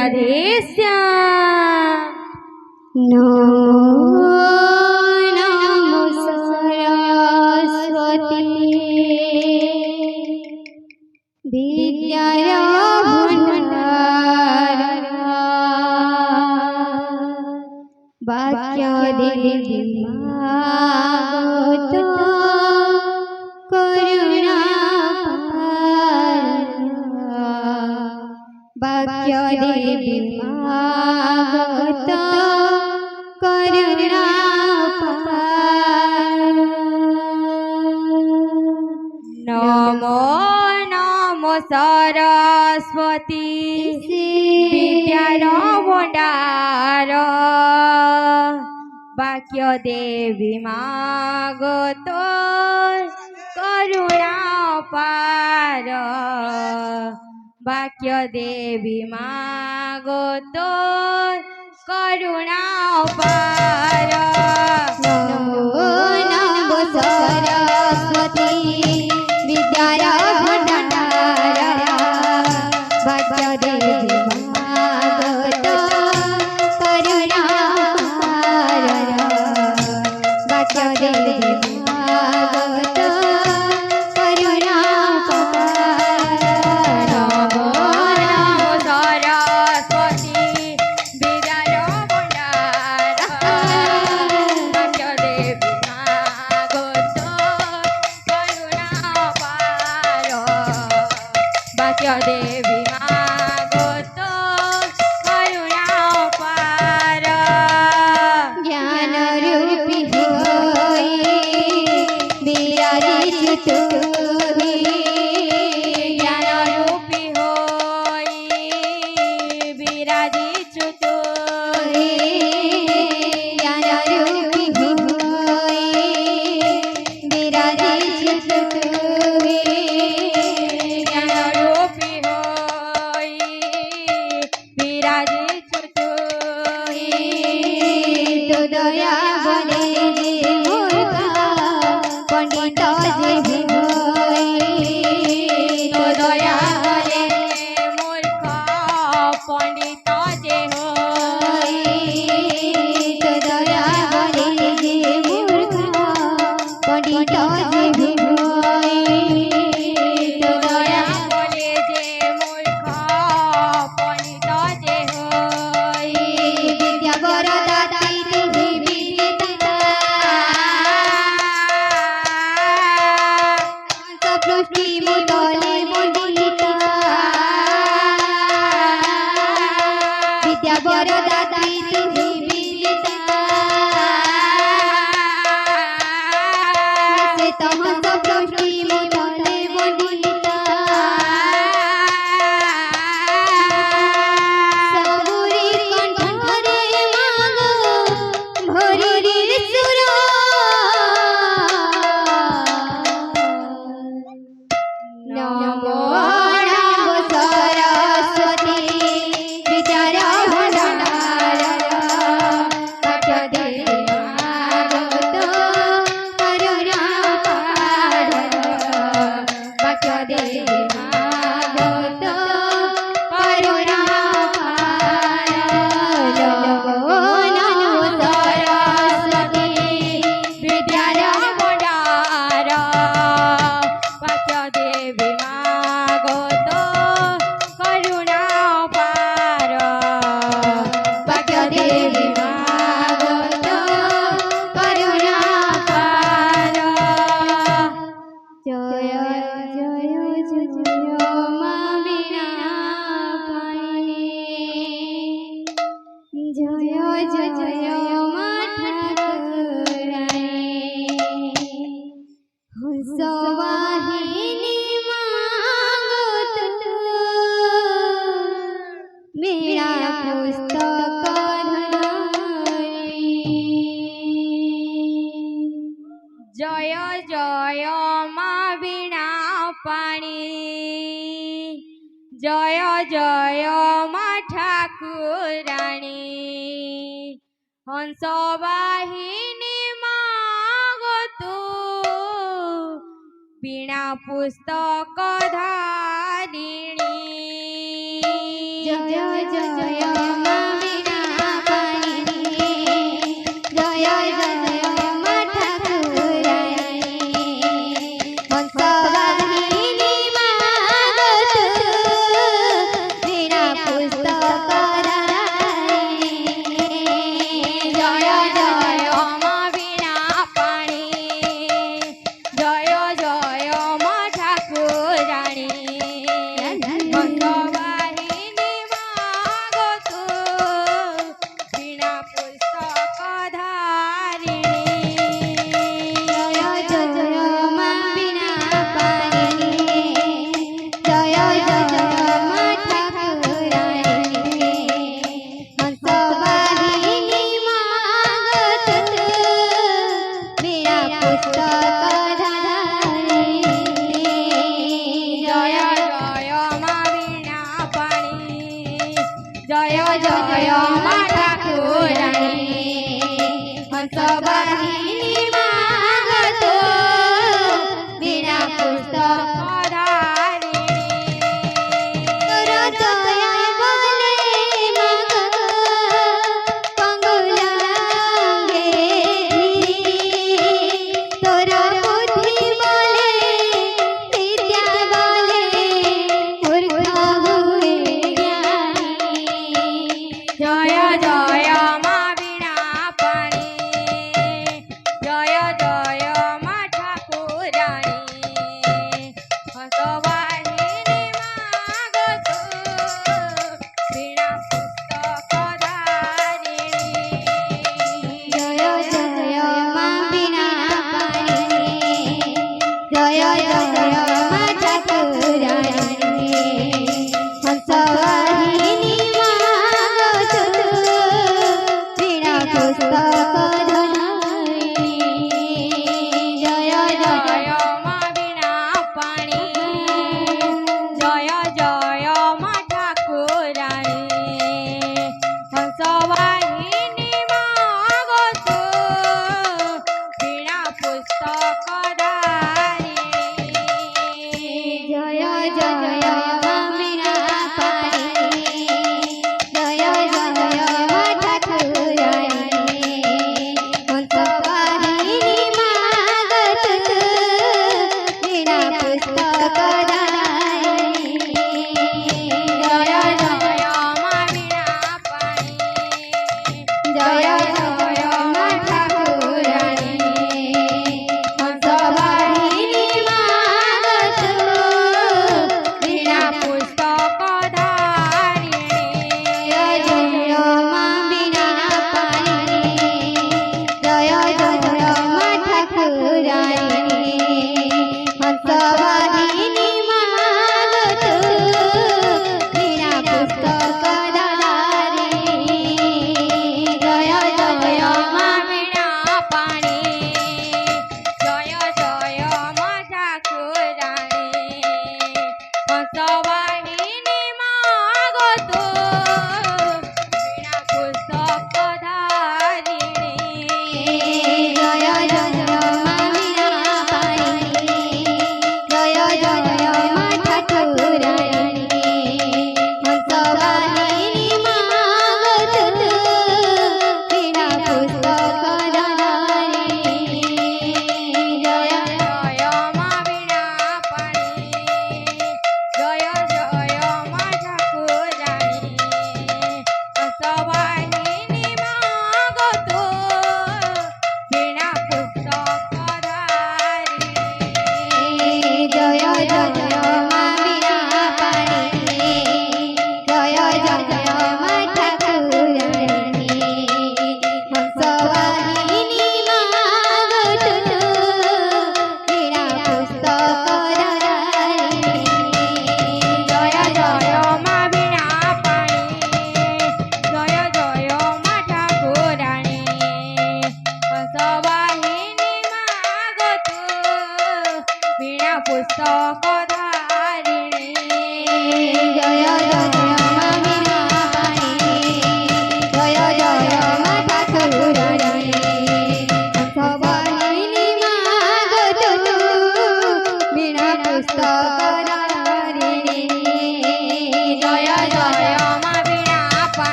राधे श्याम। नमो सरस्वती विद्याया भण्डारा वाक्य देवी मागतो करुणा वाक्य देवी मागतो करुणा नमो नमो सरस्वती विद्याया भण्डारा वाक्य देवी मागतो करुणा पार वाक्य देवी मागतो करुणा पार। नमो नमो सरस्वती विद्याया भण्डारा वाक्य देवी मागतो करुणा पार वाक्य देवी मागतो करुणा पार। नमो नमो सरस्वती विद्याया भण्डारा वाक्य देवी मागतो करुणा पार वाक्य देवी मागतो करुणा पार। ज्ञान रूपी होई विराजित तुही ज्ञान रूपी होई विराजित तुही ज्ञान रूपी होई विराजित तुही ज्ञान रूपी होई विराजित तुही। तो दया बने जे मूर्खा पंडित जे होई तो दया बले मूर्ख पंडित जे होई तो दया बने जे मूर्खा पंडित जे होई तो दया बले जे मूर्ख पंडित जे होई। विद्या वरदाती तुही विदिता सृष्टि मुदले मुदिता विद्या वरदाती तुही विदिता से तह सृष्टि मुदले मुदिता सबुरी कंठरे मागो भोरी रे सुरा नमो नमो सरस्वती विद्याया भण्डारा वाक्य देवी मागतो करुणा पार वाक्य देवी मागतो करुणा पार। नमो नमो सरस्वती विद्याया भण्डारा वाक्य देवी मागतो करुणा पार वाक्य देवी मागतो करुणा पार। जय जय जय मा वीणा पाणी जय जय मा ठाकुराणी हंसवाहिनी मागतो मेरा पुस्तक धरी जय जय मा वीणा पाणी जय जय मा ठाकुराणी हंसवाहिनी मागतो वीणा पुस्तक धारिणी। जय જય માં વીણા પાણી જય માં ઠાકુરાણી હંસવાહિની માં વીણા પુસ્તક જય જય માં વીણા પાણી જય જય માં ઠાકુરાણી હંસવાહિની માં ગોતું વીણા પુસ્તક ધારિણી જય માં વીણા પાણી જય માં ઠાકુરાણી હંસવાહિની માં વીણા પુસ્તક ધારિણી જય જય માં વીણા પાણી જય જય માં ઠાકુરાણી હંસવાહિની માં ગોતું વીણા પુસ્તક ધારિણી જય જય માં વીણા પાણી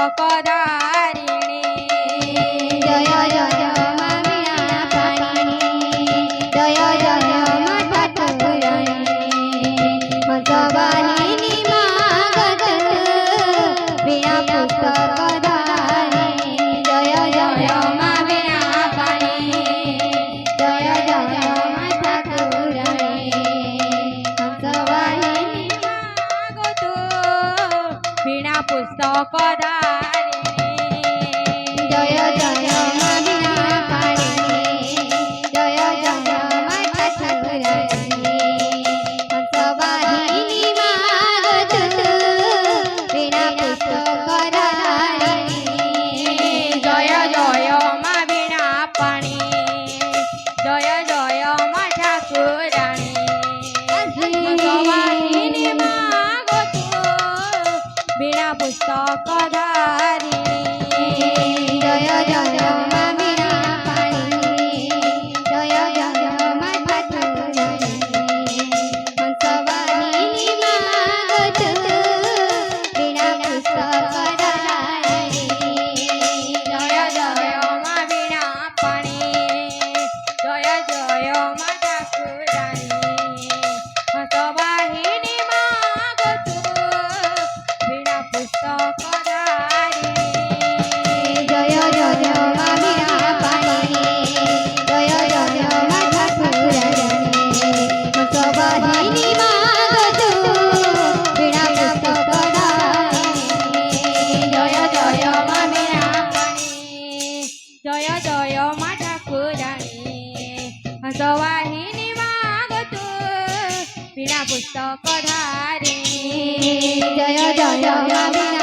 ધારિણી જય જય મા વીણા પાણીની જય જય મા ઠાકોરાણી હંસવાહિની માગત વીણા પુસ્તક ધારિણી જય જય મા વીણા પાણીની જય જય મા ઠાકોરાણી હંસવાહિની માગો વીણા પુસ્તક ધારિણી જય જય મા વીણા પાણીની જય જય મા ઠાકોરાણી હંસવાહિની માગત વીણા પુસ્તક ધારિણી જય જય મા વીણા પાણી જય જય મા ઠાકોરાણી હંસવાહિની માગો વીણા પુસ્તક ધારિણી જય જય મા વીણા પાણીની જય જય મા ઠાકોરાણી હંસવાહિની માગત વીણા પુસ્તક ધારિણી જય જય મા વીણા પાણી જય જય મા ઠાકોરાણી હંસવાહિની માગો વીણા પુસ્તક ધારિણી જય જય મા વીણા પાણીની જય જય મા ઠાકોરાણી હંસવાહિની માગત વીણા પુસ્તક ધારિણી જય જય મા વીણા પાણી જય જય મા ઠાકોરાણી હંસવાહિની માગો વીણા પુસ્તક ધારિણી જય જય મા વીણા